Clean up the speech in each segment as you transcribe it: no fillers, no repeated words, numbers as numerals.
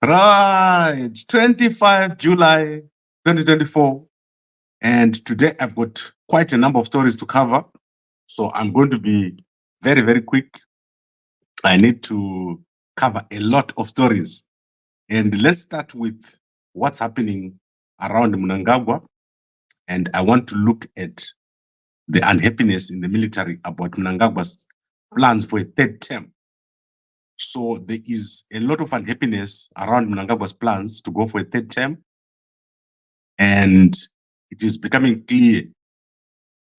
Right, 25 July 2024. And today I've got quite a number of stories to cover. So I'm going to be very, very quick. I need to cover a lot of stories. And let's start with what's happening around Mnangagwa. And I want to look at the unhappiness in the military about Mnangagwa's plans for a third term. So there is a lot of unhappiness around Mnangagwa's plans to go for a third term. And it is becoming clear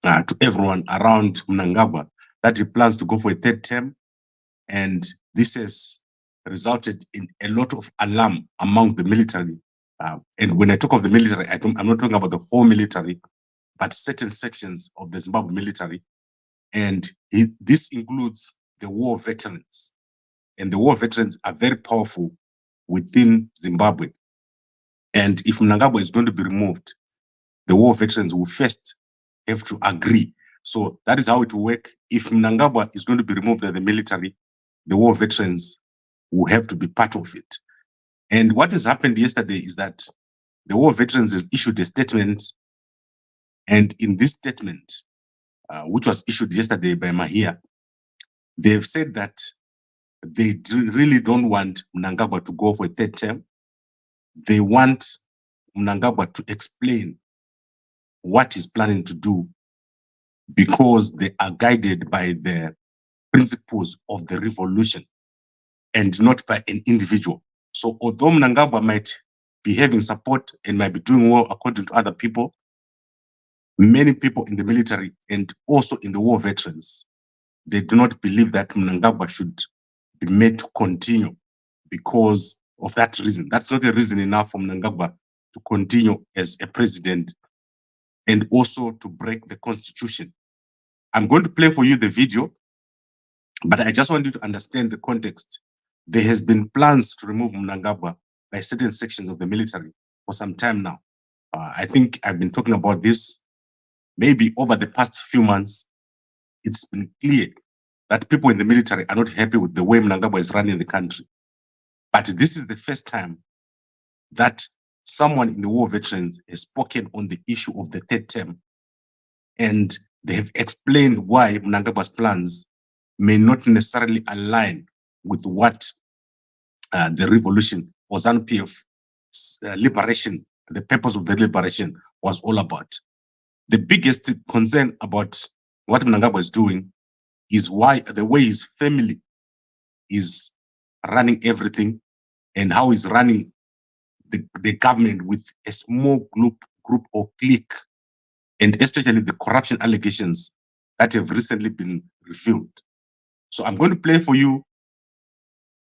to everyone around Mnangagwa that he plans to go for a third term. And this has resulted in a lot of alarm among the military. And when I talk of the military, I'm not talking about the whole military, but certain sections of the Zimbabwe military. And this includes the war veterans. And the war veterans are very powerful within Zimbabwe. And if Mnangagwa is going to be removed, the war veterans will first have to agree. So that is how it will work. If Mnangagwa is going to be removed by the military, the war veterans will have to be part of it. And what has happened yesterday is that the war veterans has issued a statement. And in this statement, which was issued yesterday by Mahia, they've said that they really don't want Mnangagwa to go for a third term. They want Mnangagwa to explain what he's planning to do because they are guided by the principles of the revolution and not by an individual. So although Mnangagwa might be having support and might be doing well according to other people, many people in the military and also in the war veterans, they do not believe that Mnangagwa should be made to continue because of that reason. That's not a reason enough for Mnangagwa to continue as a president and also to break the constitution. I'm going to play for you the video, but I just want you to understand the context. There has been plans to remove Mnangagwa by certain sections of the military for some time now. I think I've been talking about this maybe over the past few months. It's been clear that people in the military are not happy with the way Mnangagwa is running the country. But this is the first time that someone in the war veterans has spoken on the issue of the third term. And they have explained why Mnangagwa's plans may not necessarily align with what the revolution or ZANU-PF liberation, the purpose of the liberation was all about. The biggest concern about what Mnangagwa is doing is why the way his family is running everything and how he's running the government with a small group or clique, and especially the corruption allegations that have recently been revealed. So I'm going to play for you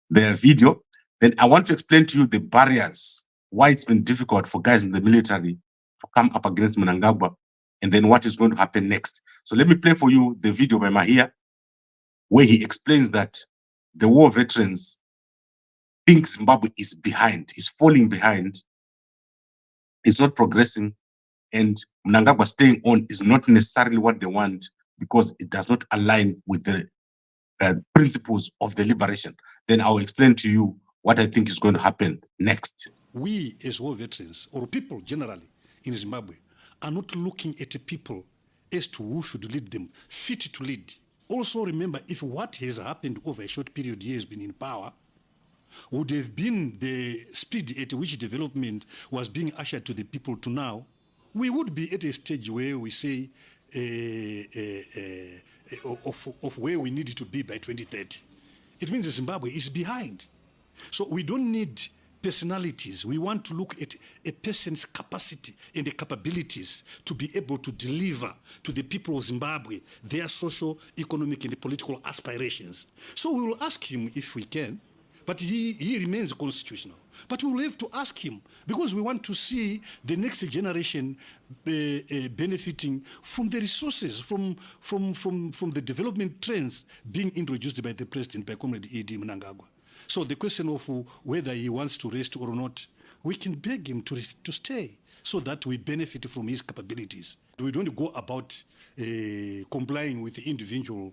the video. Then I want to explain to you the barriers, why it's been difficult for guys in the military to come up against Mnangagwa, and then what is going to happen next. So let me play for you the video by Mahia, where he explains that the war veterans think Zimbabwe is behind, is falling behind, is not progressing, and Mnangagwa staying on is not necessarily what they want because it does not align with the principles of the liberation. Then I'll explain to you what I think is going to happen next. We as war veterans, or people generally in Zimbabwe, are not looking at people as to who should lead them, fit to lead. Also remember, if what has happened over a short period he has been in power would have been the speed at which development was being ushered to the people to now, we would be at a stage where we say of where we need to be by 2030. It means Zimbabwe is behind. So we don't need personalities. We want to look at a person's capacity and the capabilities to be able to deliver to the people of Zimbabwe their social, economic, and political aspirations. So we will ask him if we can, but he remains constitutional. But we will have to ask him because we want to see the next generation benefiting from the resources, from the development trends being introduced by the president, by Comrade E.D. Mnangagwa. So the question of whether he wants to rest or not, we can beg him to stay so that we benefit from his capabilities. We don't go about complying with the individual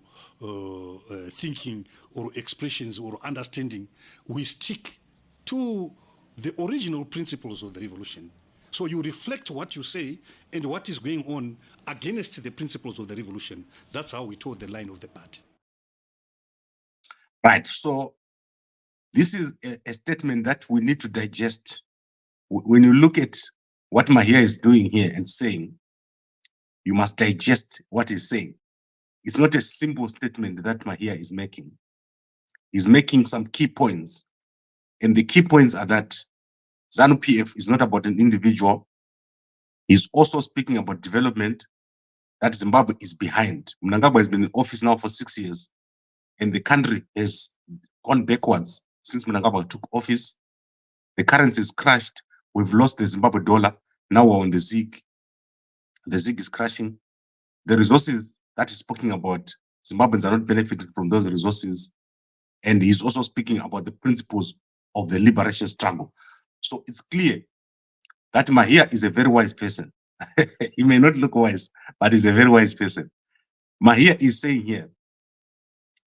thinking or expressions or understanding. We stick to the original principles of the revolution. So you reflect what you say and what is going on against the principles of the revolution. That's how we told the line of the party. Right. So this is a statement that we need to digest. When you look at what Mahia is doing here and saying, you must digest what he's saying. It's not a simple statement that Mahia is making. He's making some key points. And the key points are that ZANU-PF is not about an individual. He's also speaking about development that Zimbabwe is behind. Mnangagwa has been in office now for 6 years, and the country has gone backwards since Mnangagwa took office. The currency is crashed. We've lost the Zimbabwe dollar. Now we're on the ZiG. The ZiG is crashing. The resources that he's speaking about, Zimbabweans are not benefiting from those resources. And he's also speaking about the principles of the liberation struggle. So it's clear that Mahia is a very wise person. He may not look wise, but he's a very wise person. Mahia is saying here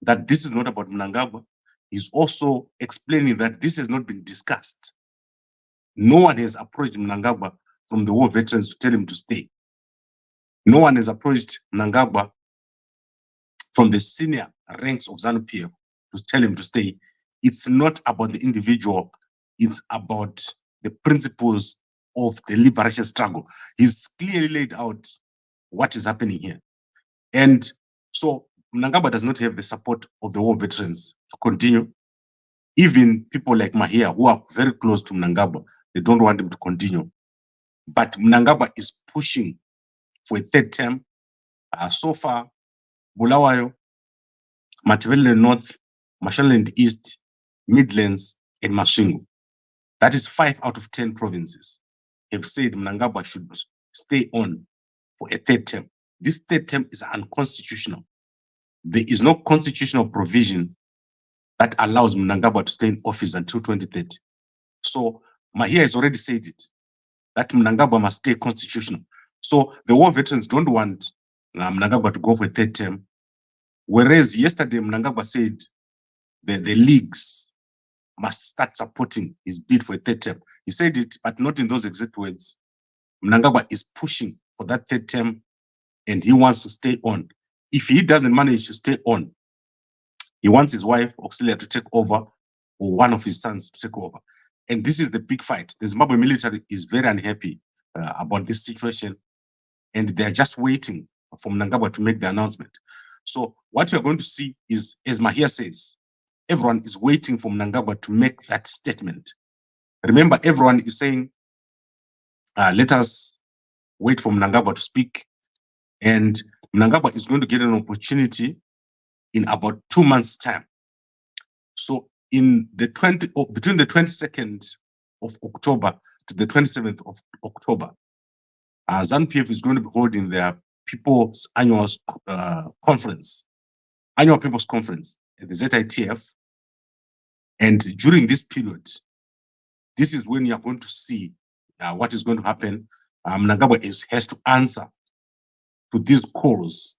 that this is not about Mnangagwa. He's also explaining that this has not been discussed. No one has approached Mnangagwa from the war veterans to tell him to stay. No one has approached Mnangagwa from the senior ranks of ZANU-PF to tell him to stay. It's not about the individual. It's about the principles of the liberation struggle. He's clearly laid out what is happening here. And so Mnangagwa does not have the support of the war veterans to continue. Even people like Mahia, who are very close to Mnangagwa, they don't want him to continue. But Mnangagwa is pushing for a third term. So far, Bulawayo, Matabele North, Mashonaland East, Midlands, and Masvingo. That is 5 out of 10 provinces have said Mnangagwa should stay on for a third term. This third term is unconstitutional. There is no constitutional provision that allows Mnangagwa to stay in office until 2030. So Mahia has already said it, that Mnangagwa must stay constitutional. So the war veterans don't want Mnangagwa to go for a third term. Whereas yesterday Mnangagwa said the leagues must start supporting his bid for a third term. He said it, but not in those exact words. Mnangagwa is pushing for that third term and he wants to stay on. If he doesn't manage to stay on, he wants his wife, Auxilia, to take over or one of his sons to take over. And this is the big fight. The Zimbabwe military is very unhappy about this situation and they're just waiting for Mnangagwa to make the announcement. So what you're going to see is, as Mahia says, everyone is waiting for Mnangagwa to make that statement. Remember, everyone is saying, let us wait for Mnangagwa to speak. And Mnangagwa is going to get an opportunity in about 2 months' time. So in the between the 22nd of October to the 27th of October, ZANU-PF is going to be holding their People's Annual Conference, Annual People's Conference at the ZATF. And during this period, this is when you're going to see what is going to happen. Mnangagwa has to answer to these calls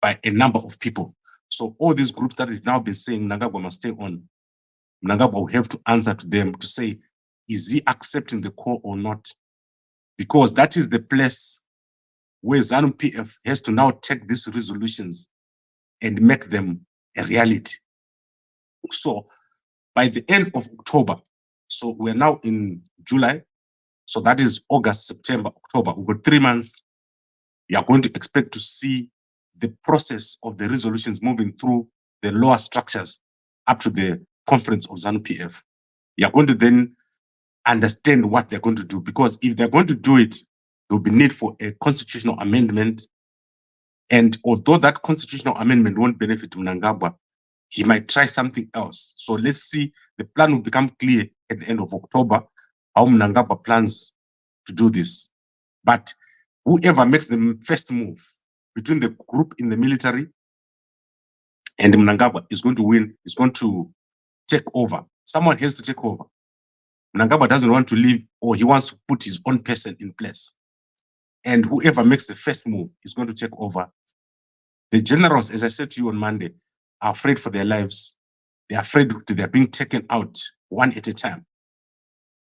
by a number of people. So all these groups that have now been saying Mnangagwa must stay on, Mnangagwa will have to answer to them to say, is he accepting the call or not? Because that is the place where ZANU-PF has to now take these resolutions and make them a reality. So by the end of October, so we're now in July, so that is August, September, October, we've got 3 months. You are going to expect to see the process of the resolutions moving through the lower structures up to the conference of ZANU-PF. You are going to then understand what they're going to do, because if they're going to do it, there'll be need for a constitutional amendment. And although that constitutional amendment won't benefit Mnangagwa, he might try something else. So let's see, the plan will become clear at the end of October, how Mnangagwa plans to do this. But whoever makes the first move between the group in the military and Mnangagwa is going to win, is going to take over. Someone has to take over. Mnangagwa doesn't want to leave, or he wants to put his own person in place. And whoever makes the first move is going to take over. The generals, as I said to you on Monday, are afraid for their lives. They're afraid they're being taken out one at a time.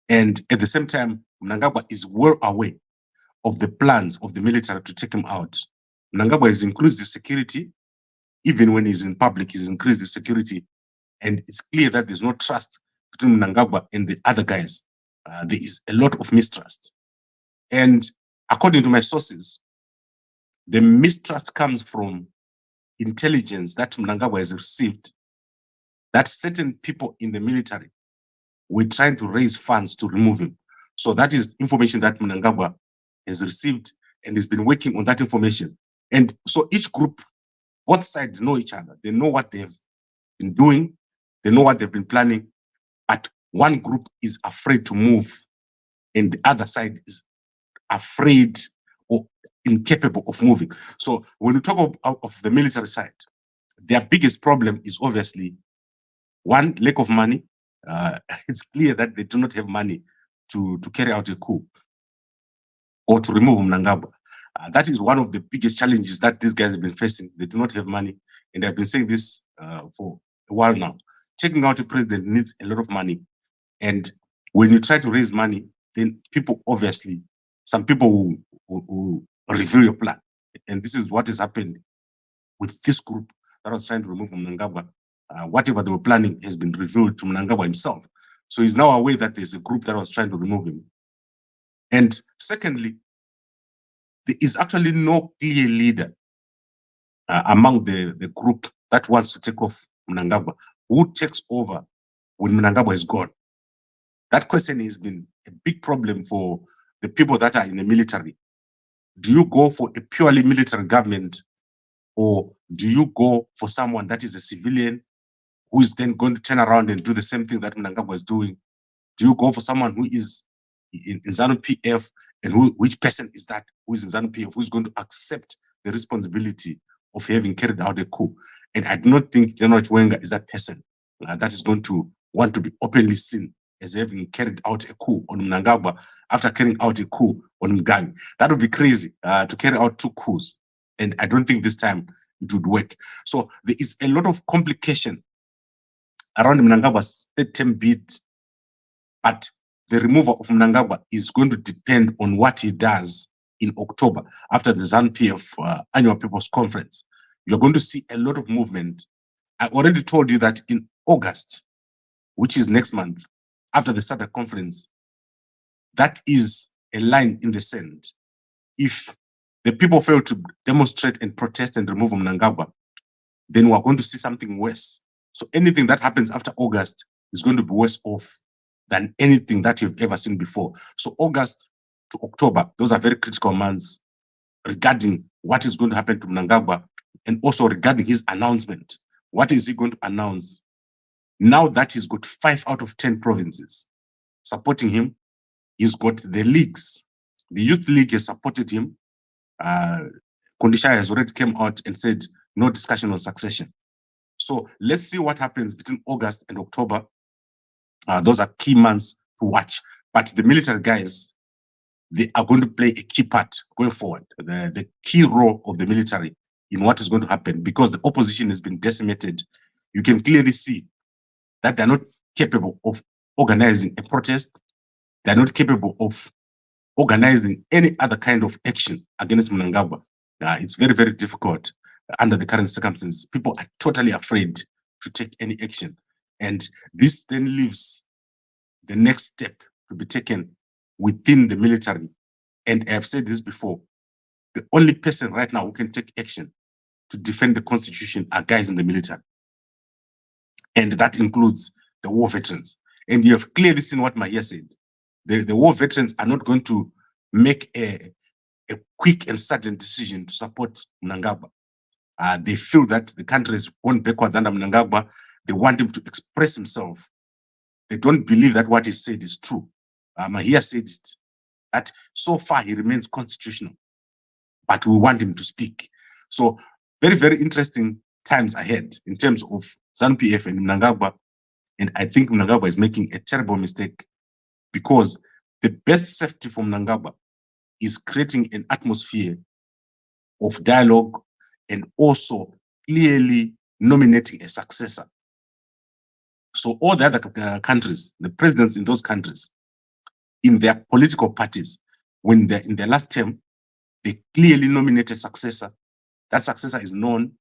And at the same time, Mnangagwa is well aware of the plans of the military to take him out. Mnangagwa has increased the security. Even when he's in public, he's increased the security. And it's clear that there's no trust between Mnangagwa and the other guys. There is a lot of mistrust. And according to my sources, the mistrust comes from intelligence that Mnangagwa has received, that certain people in the military were trying to raise funds to remove him. So that is information that Mnangagwa has received and has been working on that information. And so each group, both sides know each other. They know what they've been doing. They know what they've been planning. But one group is afraid to move and the other side is afraid or incapable of moving. So when you talk of the military side, their biggest problem is obviously one, lack of money. It's clear that they do not have money to carry out a coup or to remove Mnangagwa. That is one of the biggest challenges that these guys have been facing. They do not have money, and they've been saying this for a while now. Taking out a president needs a lot of money, and when you try to raise money, then people obviously, some people will review your plan, and this is what has happened with this group that was trying to remove Mnangagwa. Whatever they were planning has been revealed to Mnangagwa himself. So he's now aware that there's a group that was trying to remove him. And secondly, there is actually no clear leader among the group that wants to take off Mnangagwa. Who takes over when Mnangagwa is gone? That question has been a big problem for the people that are in the military. Do you go for a purely military government, or do you go for someone that is a civilian who is then going to turn around and do the same thing that Mnangagwa is doing? Do you go for someone who is in ZANU-PF, and which person is that who is in ZANU-PF, who is going to accept the responsibility of having carried out a coup? And I do not think General Chiwenga is that person that is going to want to be openly seen as having carried out a coup on Mnangagwa after carrying out a coup on Mugabe. That would be crazy to carry out two coups. And I don't think this time it would work. So there is a lot of complication around Mnangagwa's third-term bid, but the removal of Mnangagwa is going to depend on what he does in October after the ZANU-PF annual People's Conference. You're going to see a lot of movement. I already told you that in August, which is next month, after the SADC conference, that is a line in the sand. If the people fail to demonstrate and protest and remove Mnangagwa, then we're going to see something worse. So anything that happens after August is going to be worse off than anything that you've ever seen before. So August to October, those are very critical months regarding what is going to happen to Mnangagwa, and also regarding his announcement. What is he going to announce? Now that he's got 5 out of 10 provinces supporting him, he's got the leagues. The Youth League has supported him. Kondisha has already come out and said no discussion on succession. So let's see what happens between August and October. Those are key months to watch. But the military guys, they are going to play a key part going forward. The key role of the military in what is going to happen, because the opposition has been decimated. You can clearly see that they're not capable of organizing a protest. They're not capable of organizing any other kind of action against Mnangagwa. It's very, very difficult under the current circumstances. People are totally afraid to take any action. And this then leaves the next step to be taken within the military. And I have said this before, the only person right now who can take action to defend the constitution are guys in the military. And that includes the war veterans. And you have clearly seen what Mahia said. The war veterans are not going to make a quick and sudden decision to support Mnangagwa. They feel that the country has gone backwards under Mnangagwa. They want him to express himself. They don't believe that what he said is true. Mahia said it, that so far he remains constitutional, but we want him to speak. So very, very interesting times ahead in terms of ZANU-PF and Mnangagwa. And I think Mnangagwa is making a terrible mistake, because the best safety for Mnangagwa is creating an atmosphere of dialogue and also clearly nominating a successor. So all the other countries, the presidents in those countries, in their political parties, when they're in their last term, they clearly nominate a successor. That successor is known,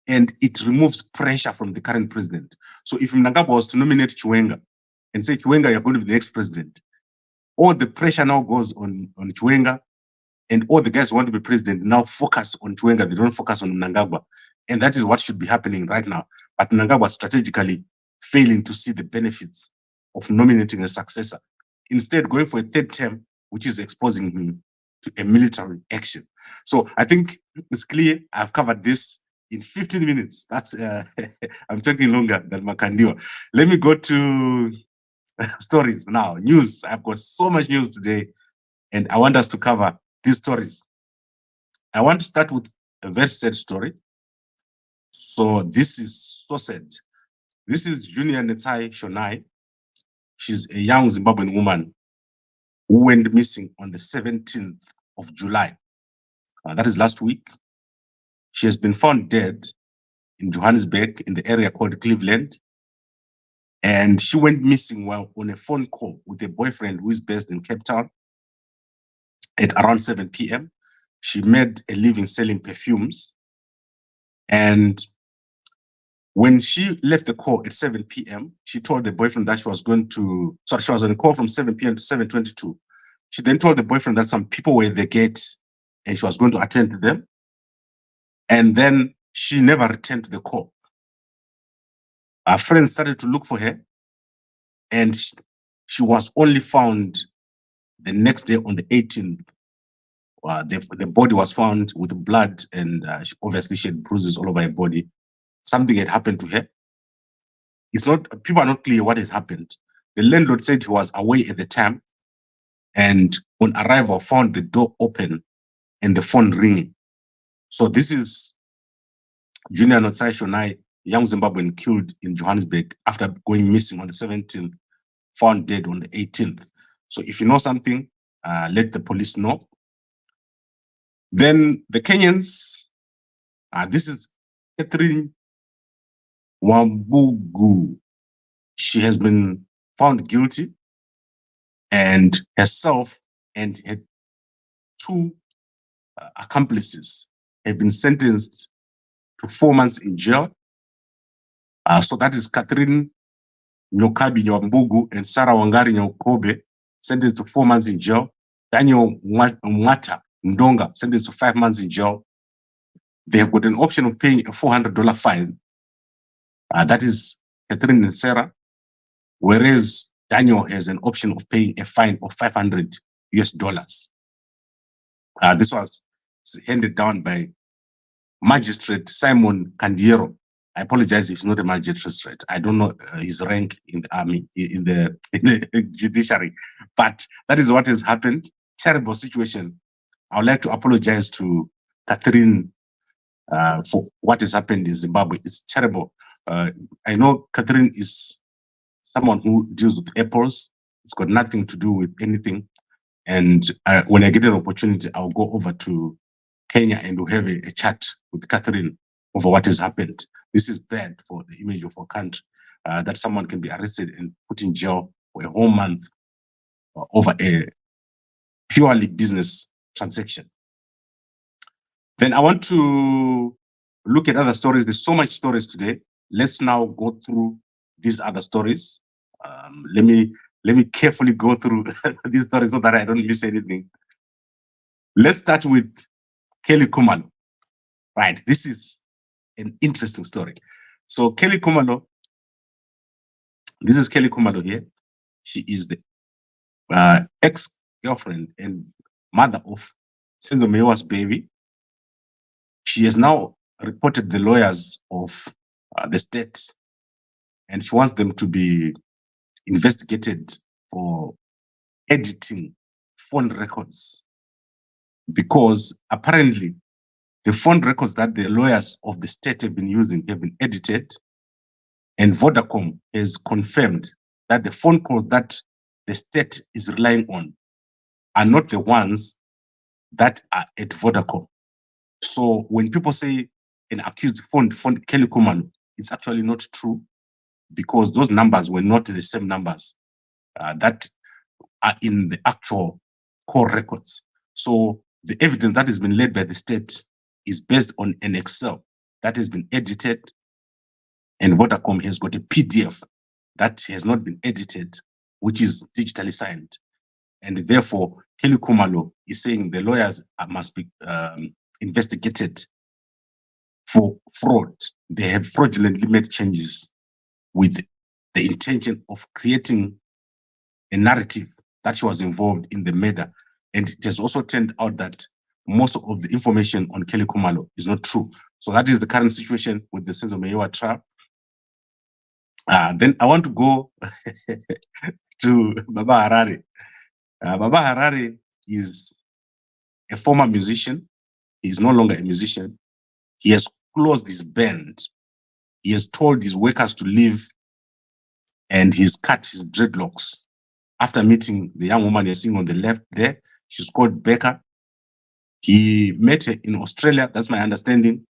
and it removes pressure from the current president. So if Mnangagwa was to nominate Chiwenga and say, Chiwenga, you're going to be the next president, all the pressure now goes on Chiwenga, and all the guys who want to be president now focus on Chiwenga. They don't focus on Mnangagwa. And that is what should be happening right now. But Mnangagwa strategically failing to see the benefits of nominating a successor. Instead, going for a third term, which is exposing him to a military action. So I think it's clear. I've covered this in 15 minutes. That's I'm talking longer than Makandiwa. Let me go to stories now. News. I've got so much news today, and I want us to cover these stories. I want to start with a very sad story. So this is so sad. This is Junior Netsai Shonhai. She's a young Zimbabwean woman who went missing on the 17th of July. That is last week. She has been found dead in Johannesburg, in the area called Cleveland. And she went missing while on a phone call with a boyfriend who is based in Cape Town at around 7 p.m. She made a living selling perfumes. And when she left the call at 7 p.m., she told the boyfriend that she was going to, sorry, she was on a call from 7 p.m. to 7:22. She then told the boyfriend that some people were at the gate and she was going to attend to them. And then she never returned to the call. Her friends started to look for her, and she was only found the next day on the 18th. The body was found with blood, and obviously she had bruises all over her body. Something had happened to her. It's not, people are not clear what has happened. The landlord said he was away at the time, and on arrival found the door open and the phone ringing. So this is Junior Netsai Shonhai, young Zimbabwean killed in Johannesburg after going missing on the 17th, found dead on the 18th. So if you know something, let the police know. Then the Kenyans, this is Catherine Wambugu. She has been found guilty, and herself and her two accomplices have been sentenced to 4 months in jail. So that is Catherine Nyokabi Nyambugu and Sarah Wangari Nyokobe, sentenced to 4 months in jail. Daniel Mwata Ndonga, sentenced to 5 months in jail. They have got an option of paying a $400 fine. That is Catherine and Sarah, whereas Daniel has an option of paying a fine of $500 US. This was handed down by Magistrate Simon Candiero. I apologize if he's not a magistrate. I don't know his rank in the army, in the judiciary, but that is what has happened. Terrible situation. I would like to apologize to Catherine for what has happened in Zimbabwe. It's terrible. I know Catherine is someone who deals with apples. It's got nothing to do with anything. And when I get an opportunity, I'll go over to Kenya and we'll have a chat with Catherine over what has happened. This is bad for the image of our country, that someone can be arrested and put in jail for a whole month over a purely business transaction. Then I want to look at other stories. There's so much stories today. Let's now go through these other stories. Let me carefully go through these stories so that I don't miss anything. Let's start with Kelly Khumalo. Right, this is an interesting story. So Kelly Khumalo, this is Kelly Khumalo here. She is the ex-girlfriend and mother of Senzo Mewa's baby. She has now reported the lawyers of the state, and she wants them to be investigated for editing phone records, because apparently the phone records that the lawyers of the state have been using have been edited, and Vodacom has confirmed that the phone calls that the state is relying on are not the ones that are at Vodacom. So when people say an accused phone Kelly Khumalo, it's actually not true, because those numbers were not the same numbers that are in the actual core records. So the evidence that has been laid by the state is based on an Excel that has been edited, and Vodacom has got a PDF that has not been edited, which is digitally signed. And therefore, Khumalo is saying the lawyers must be investigated for fraud. They have fraudulently made changes with the intention of creating a narrative that she was involved in the murder. And it has also turned out that most of the information on Kelly Khumalo is not true. So that is the current situation with the Senzo Meyiwa trial. Then I want to go to Baba Harare. Baba Harare is a former musician. He's no longer a musician. He has closed his band. He has told his workers to leave, and he's cut his dreadlocks. After meeting the young woman you're seeing on the left there, she's called Becca. He met her in Australia, that's my understanding,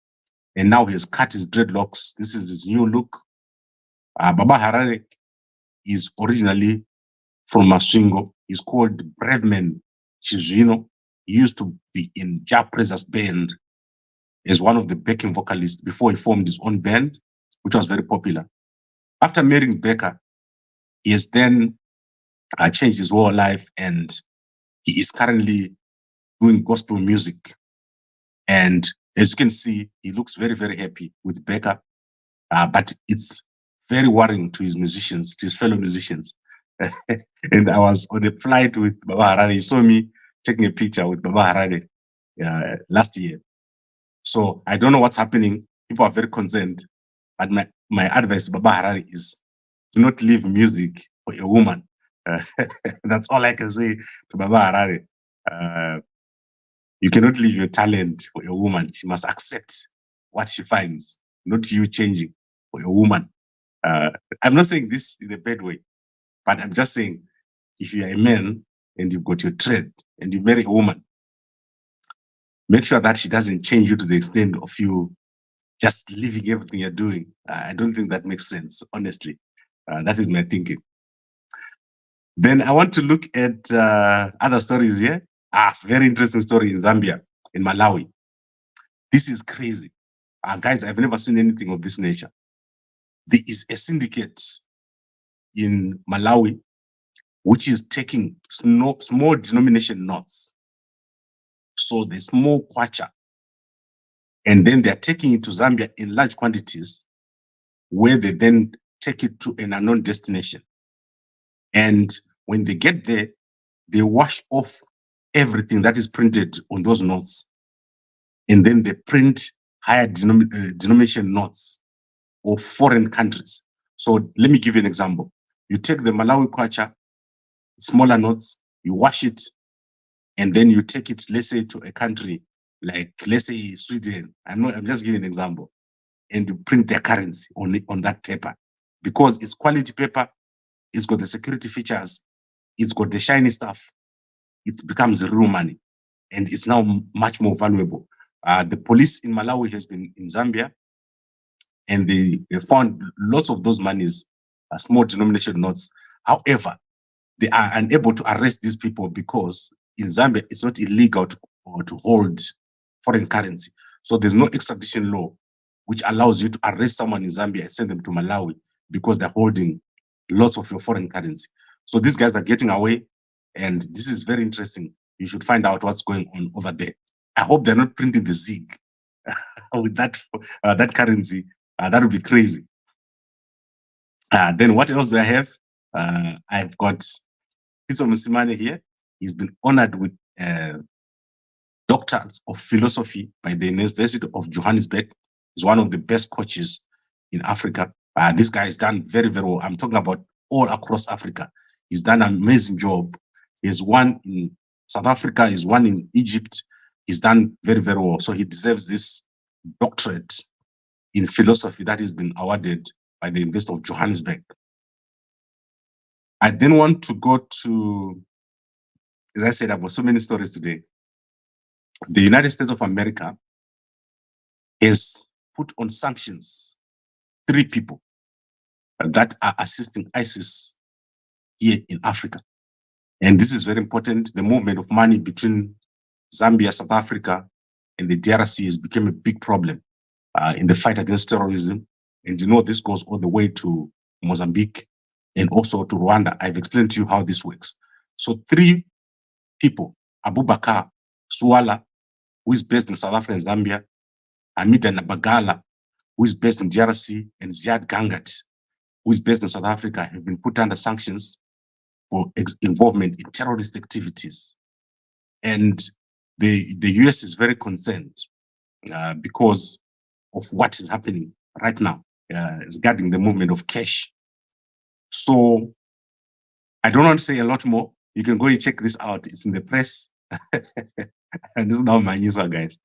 and now he has cut his dreadlocks. This is his new look. Baba Harare is originally from Masvingo. He's called Braveman Chizvino. He used to be in Ja Preza's band as one of the backing vocalists before he formed his own band, which was very popular. After marrying Becca, he has then changed his whole life, and he is currently doing gospel music. And as you can see, he looks very, very happy with Becca, but it's very worrying to his musicians, to his fellow musicians. And I was on a flight with Baba Harare. He saw me taking a picture with Baba Harare last year. So I don't know what's happening. People are very concerned. But my advice to Baba Harare is do not leave music for a woman. That's all I can say to Baba Harare. You cannot leave your talent for a woman. She must accept what she finds, not you changing for a woman. I'm not saying this in a bad way, but I'm just saying if you're a man and you've got your trade and you marry a woman, make sure that she doesn't change you to the extent of you just leaving everything you're doing. I don't think that makes sense, honestly. That is my thinking. Then I want to look at other stories here. Very interesting story in Zambia, in Malawi. This is crazy. Guys, I've never seen anything of this nature. There is a syndicate in Malawi which is taking small denomination notes. So the small kwacha, and then they're taking it to Zambia in large quantities, where they then take it to an unknown destination. And when they get there, they wash off everything that is printed on those notes. And then they print higher denomination notes of foreign countries. So let me give you an example. You take the Malawi kwacha, smaller notes, you wash it, and then you take it, let's say, to a country like, let's say, Sweden. I'm just giving an example. And you print their currency on that paper. Because it's quality paper, it's got the security features, it's got the shiny stuff, it becomes real money. And it's now much more valuable. The police in Malawi has been in Zambia, and they found lots of those monies, small denomination notes. However, they are unable to arrest these people because in Zambia, it's not illegal to hold foreign currency. So there's no extradition law which allows you to arrest someone in Zambia and send them to Malawi because they're holding lots of your foreign currency. So these guys are getting away, and this is very interesting. You should find out what's going on over there. I hope they're not printing the ZIG with that currency. That would be crazy. Then what else do I have? I've got Pitso Musimane here. He's been honored with Doctor of Philosophy by the University of Johannesburg. He's one of the best coaches in Africa. This guy has done very, very well. I'm talking about all across Africa. He's done an amazing job. He's won in South Africa, he's won in Egypt. He's done very, very well. So he deserves this doctorate in philosophy that has been awarded by the University of Johannesburg. I then want to go to, as I said, I've got so many stories today. The United States of America has put on sanctions 3 people that are assisting ISIS here in Africa. And this is very important. The movement of money between Zambia, South Africa, and the DRC has become a big problem in the fight against terrorism. And you know, this goes all the way to Mozambique and also to Rwanda. I've explained to you how this works. So 3 people, Abubakar Suwala, who is based in South Africa and Zambia, Amida Nabagala, who is based in DRC, and Ziad Gangat, who is based in South Africa, have been put under sanctions for involvement in terrorist activities. And the US is very concerned because of what is happening right now regarding the movement of cash. So I don't want to say a lot more. You can go and check this out. It's in the press. And this is now my news one, guys.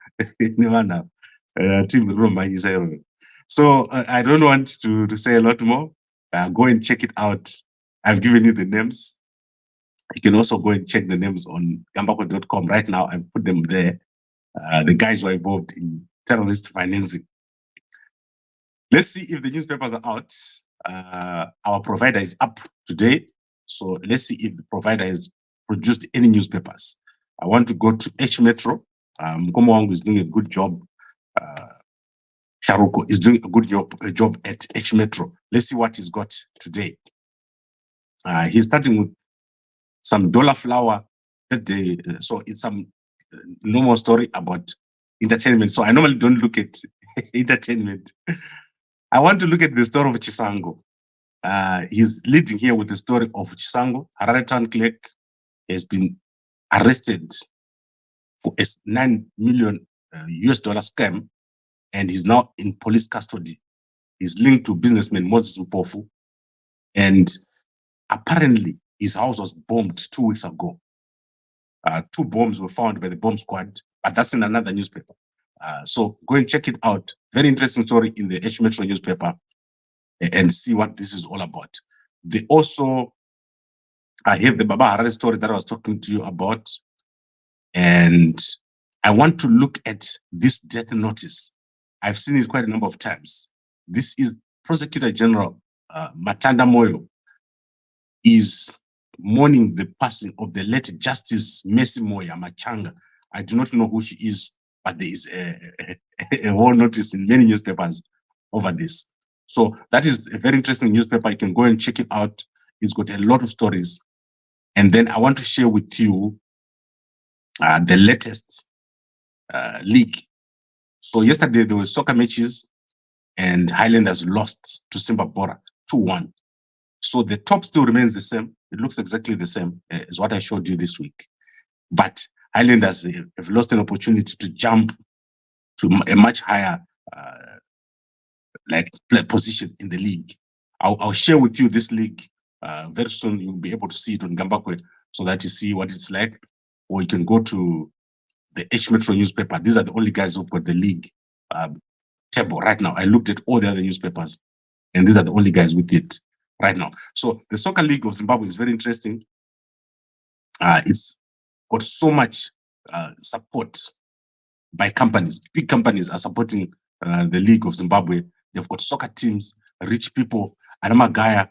So I don't want to say a lot more. Go and check it out. I've given you the names. You can also go and check the names on Gambakwe.com. Right now, I've put them there. The guys who are involved in terrorist financing. Let's see if the newspapers are out. Our provider is up today. So let's see if the provider has produced any newspapers. I want to go to H Metro. Mkomo is doing a good job. Sharuko is doing a good job at H Metro. Let's see what he's got today. He's starting with some dollar flower. So it's some normal story about entertainment. So I normally don't look at entertainment. I want to look at the story of Chisango. He's leading here with the story of Chisango. Harare town clerk has been arrested for a $9 million US scam, and he's now in police custody. He's linked to businessman Moses Mpofu, and apparently his house was bombed 2 weeks ago. 2 bombs were found by the bomb squad, but that's in another newspaper. So go and check it out. Very interesting story in the H Metro newspaper, and see what this is all about. They also have the Baba Harare story that I was talking to you about. And I want to look at this death notice. I've seen it quite a number of times. This is Prosecutor General Matanda Moyo is mourning the passing of the late Justice Mercy Moya Machanga. I do not know who she is, but there is a whole notice in many newspapers over this. So that is a very interesting newspaper. You can go and check it out. It's got a lot of stories. And then I want to share with you the latest league. So yesterday there were soccer matches, and Highlanders lost to Zimbabwe 2-1. So the top still remains the same. It looks exactly the same as what I showed you this week. But Highlanders have lost an opportunity to jump to a much higher position in the league. I'll share with you this league very soon. You'll be able to see it on Gambakwe so that you see what it's like. Or you can go to the H Metro newspaper. These are the only guys who've got the league table right now. I looked at all the other newspapers, and these are the only guys with it right now. So the Soccer League of Zimbabwe is very interesting. It's got so much support by companies. Big companies are supporting the League of Zimbabwe. They've got soccer teams, rich people, Anamagaya,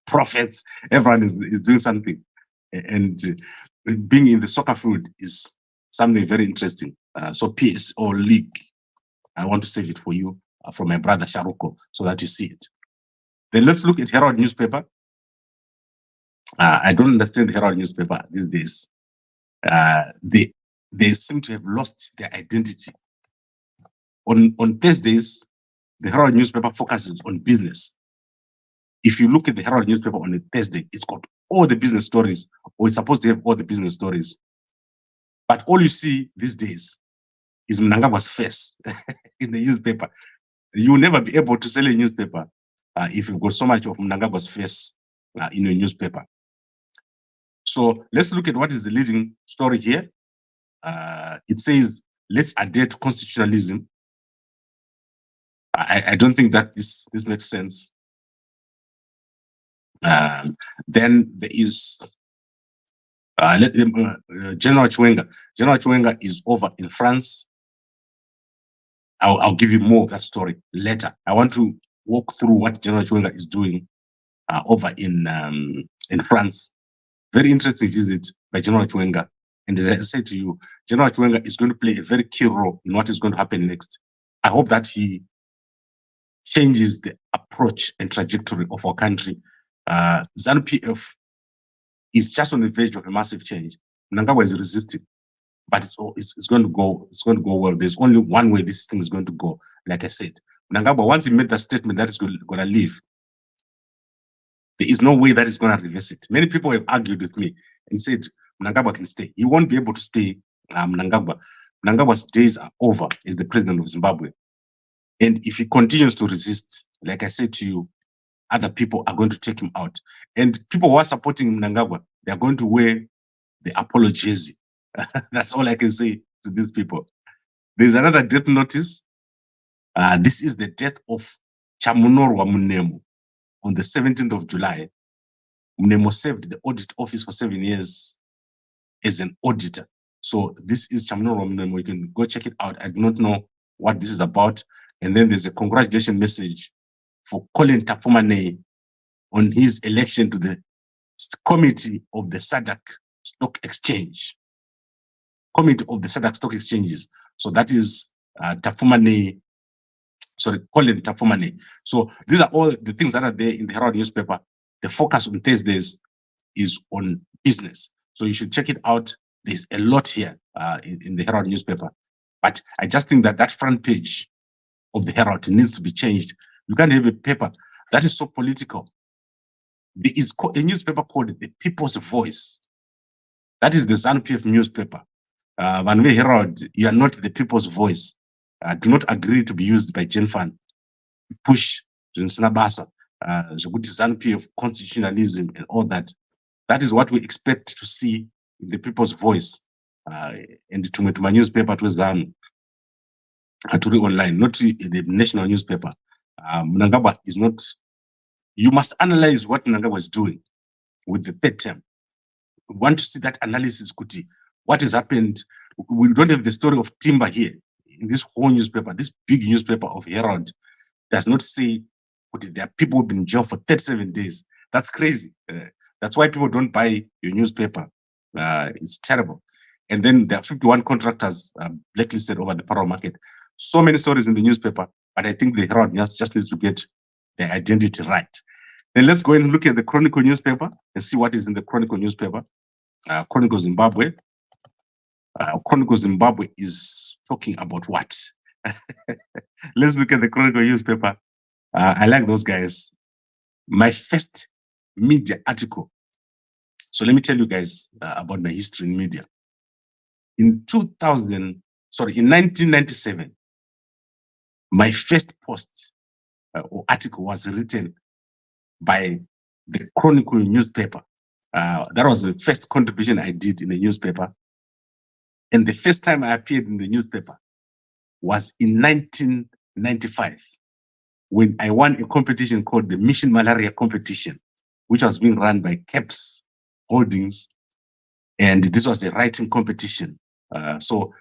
prophets. Everyone is doing something. And being in the soccer field is something very interesting. So PSO League, I want to save it for you from my brother Sharuko so that you see it. Then let's look at Herald newspaper. I don't understand the Herald newspaper these days. They seem to have lost their identity. On Thursdays, the Herald newspaper focuses on business. If you look at the Herald newspaper on a Thursday, it's got all the business stories, or it's supposed to have all the business stories. But all you see these days is Mnangagwa's face in the newspaper. You will never be able to sell a newspaper if you've got so much of Mnangagwa's face in your newspaper. So let's look at what is the leading story here. It says, let's adhere to constitutionalism. I don't think that this makes sense. Then there is General Chiwenga. General Chiwenga is over in France. I'll give you more of that story later. I want to walk through what General Chiwenga is doing over in France. Very interesting visit by General Chwenga. And as I said to you, General Chwenga is going to play a very key role in what is going to happen next. I hope that he changes the approach and trajectory of our country. ZANU-PF is just on the verge of a massive change. Mnangagwa is resisting, but it's going to go. It's going to go well. There's only one way this thing is going to go. Like I said, Mnangagwa, once he made that statement that is going to leave, there is no way that is going to reverse it. Many people have argued with me and said Mnangagwa can stay. He won't be able to stay. Mnangagwa's days are over as the president of Zimbabwe. And if he continues to resist, like I said to you, other people are going to take him out. And people who are supporting Mnangagwa, they are going to wear the Apollo jersey. That's all I can say to these people. There's another death notice. This is the death of Chamunorwa Munemo on the 17th of July. Munemo served the audit office for 7 years as an auditor. So this is Chamunorwa Munemo. You can go check it out. I do not know what this is about. And then there's a congratulation message for Colin Tafumane on his election to the committee of the SADC Stock Exchange. Committee of the SADC Stock Exchanges. So that is Colin Tafumane. So these are all the things that are there in the Herald newspaper. The focus on Thursdays is on business. So you should check it out. There's a lot here in the Herald newspaper. But I just think that that front page of the Herald needs to be changed. You can't have a paper that is so political. There is a newspaper called the People's Voice. That is the ZANU-PF newspaper. Van Herald, you are not the People's Voice. Do not agree to be used by Genfan. Push Sinabasa, ZANU-PF constitutionalism and all that. That is what we expect to see in the People's Voice. And to my newspaper, it was done to read online, not in the national newspaper. Mnangagwa is not. You must analyze what Mnangagwa is doing with the third term. We want to see that analysis, Kuti. What has happened? We don't have the story of Timber here in this whole newspaper. This big newspaper of Herald does not say, Kuti, there are people who've been in jail for 37 days. That's crazy. That's why people don't buy your newspaper. It's terrible. And then there are 51 contractors blacklisted over the power market. So many stories in the newspaper, but I think the Herald just needs to get their identity right. Then let's go and look at the Chronicle newspaper and see what is in the Chronicle newspaper. Chronicle Zimbabwe. Chronicle Zimbabwe is talking about what? Let's look at the Chronicle newspaper. I like those guys. My first media article. So let me tell you guys about my history in media. In 1997, my first post or article was written by the Chronicle newspaper. That was the first contribution I did in the newspaper. And the first time I appeared in the newspaper was in 1995, when I won a competition called the Mission Malaria Competition, which was being run by CAPS Holdings. And this was a writing competition. So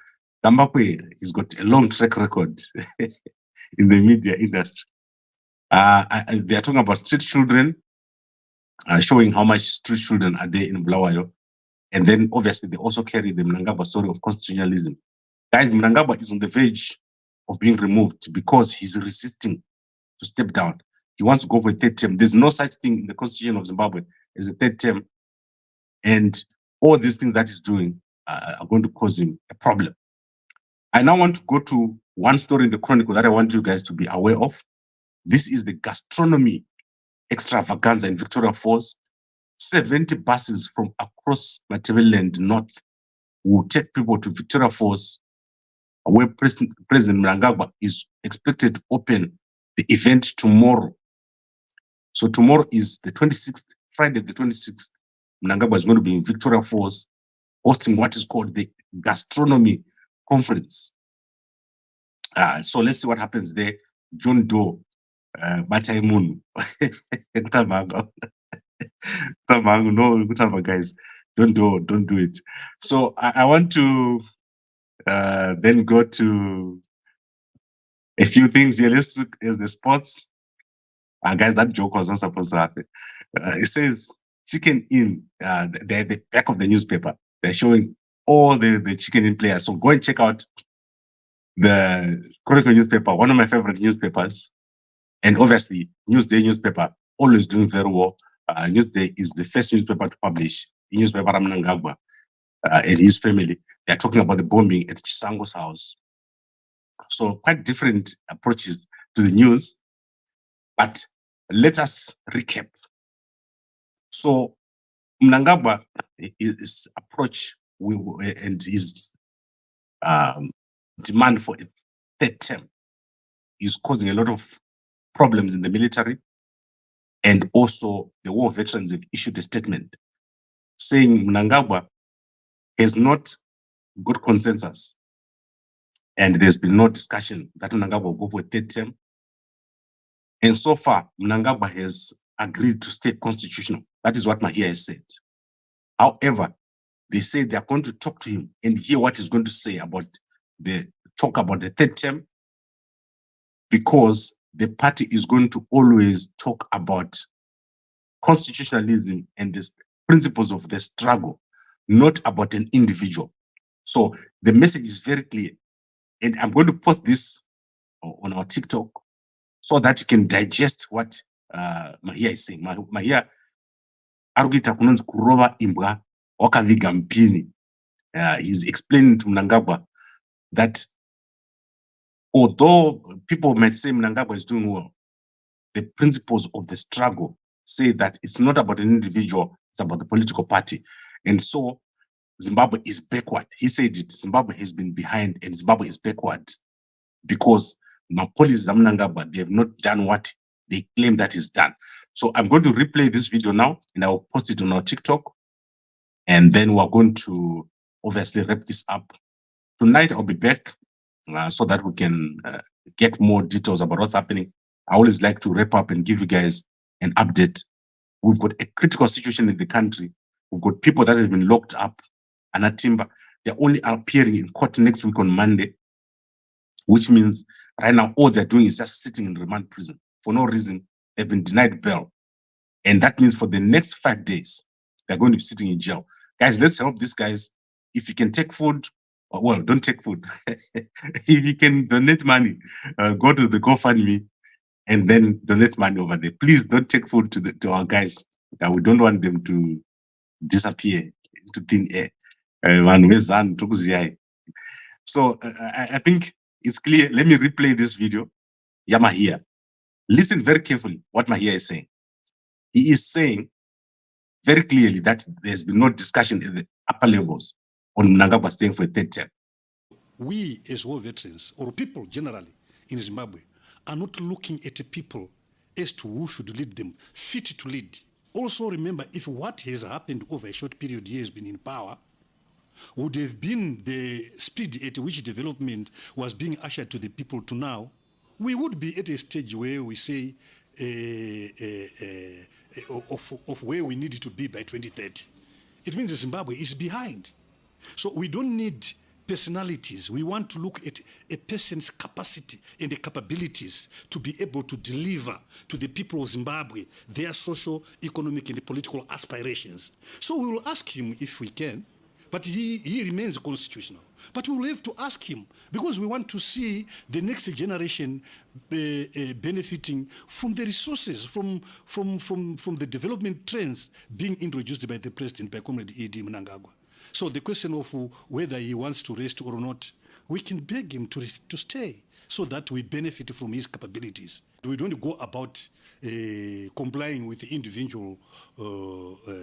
Gambakwe has got a long track record in the media industry. They are talking about street children, showing how much street children are there in Bulawayo. And then obviously they also carry the Mnangagwa story of constitutionalism. Guys, Mnangagwa is on the verge of being removed because he's resisting to step down. He wants to go for a third term. There's no such thing in the constitution of Zimbabwe as a third term. And all these things that he's doing are going to cause him a problem. I now want to go to one story in the Chronicle that I want you guys to be aware of. This is the gastronomy extravaganza in Victoria Falls. 70 buses from across Matabeleland North will take people to Victoria Falls, where President Mnangagwa is expected to open the event tomorrow. So tomorrow is the 26th, Friday the 26th. Mnangagwa is going to be in Victoria Falls hosting what is called the Gastronomy Conference. So let's see what happens there. John Doe, Bataimun, no, guys, don't do it. So I want to then go to a few things here. Let's look at the sports. Guys, that joke was not supposed to happen. It says chicken in the back of the newspaper. They're showing all the chicken in players. So go and check out the Chronicle newspaper, one of my favorite newspapers. And obviously, Newsday newspaper, always doing very well. Newsday is the first newspaper to publish the newspaper Mnangagwa and his family. They're talking about the bombing at Chisango's house. So quite different approaches to the news. But let us recap. So Mnangagwa, his approach and his demand for a third term is causing a lot of problems in the military. And also the war veterans have issued a statement saying Mnangagwa has not got consensus. And there's been no discussion that Mnangagwa will go for a third term. And so far, Mnangagwa has agreed to stay constitutional. That is what Mahia has said. However, they say they are going to talk to him and hear what he's going to say about the third term, because the party is going to always talk about constitutionalism and the principles of the struggle, not about an individual. So the message is very clear. And I'm going to post this on our TikTok so that you can digest what Mahia is saying. Mahia arguita kunonzi kurova imbwa wakaviga mpini. He's explaining to Mnangagwa that although people might say Mnangagwa is doing well, the principles of the struggle say that it's not about an individual, it's about the political party. And so Zimbabwe is backward. He said it, Zimbabwe has been behind and Zimbabwe is backward because Mapolis Mnangagwa, they have not done what they claim that is done. So I'm going to replay this video now and I will post it on our TikTok. And then we're going to obviously wrap this up. Tonight I'll be back so that we can get more details about what's happening. I always like to wrap up and give you guys an update. We've got a critical situation in the country. We've got people that have been locked up. Anatimba, they're only appearing in court next week on Monday, which means right now all they're doing is just sitting in remand prison for no reason. They've been denied bail. And that means for the next 5 days, they're going to be sitting in jail. Guys, let's help these guys. If you can take food, well, don't take food. If you can donate money, go to the GoFundMe and then donate money over there. Please don't take food to our guys. We don't want them to disappear into thin air. So I think it's clear. Let me replay this video. Mahia. Listen very carefully what Mahia is saying. He is saying very clearly that there's been no discussion at the upper levels on Mnangagwa staying for a third term. We as war veterans, or people generally in Zimbabwe, are not looking at the people as to who should lead them, fit to lead. Also remember, if what has happened over a short period he has been in power would have been the speed at which development was being ushered to the people to now, we would be at a stage where we say of where we need to be by 2030. It means Zimbabwe is behind. So we don't need personalities. We want to look at a person's capacity and the capabilities to be able to deliver to the people of Zimbabwe their social, economic, and political aspirations. So we will ask him if we can, but he remains constitutional. But we will have to ask him because we want to see the next generation benefiting from the resources, from the development trends being introduced by the president, by Comrade E.D. Mnangagwa. So the question of whether he wants to rest or not, we can beg him to stay so that we benefit from his capabilities. We don't go about complying with the individual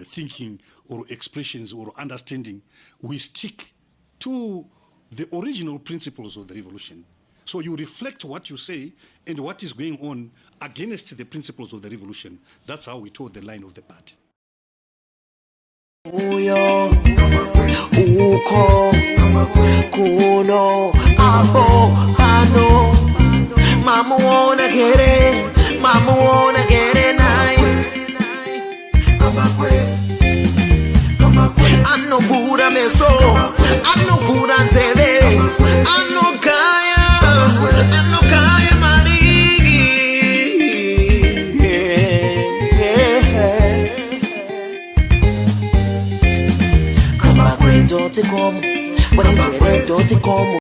thinking or expressions or understanding. We stick to the original principles of the revolution. So you reflect what you say and what is going on against the principles of the revolution. That's how we toe the line of the party. Uyo, uko, kuno, abo, ano, mamuona kere nai. Ano vura meso, ano vura nzeve, ano kaya marigi. murengere.com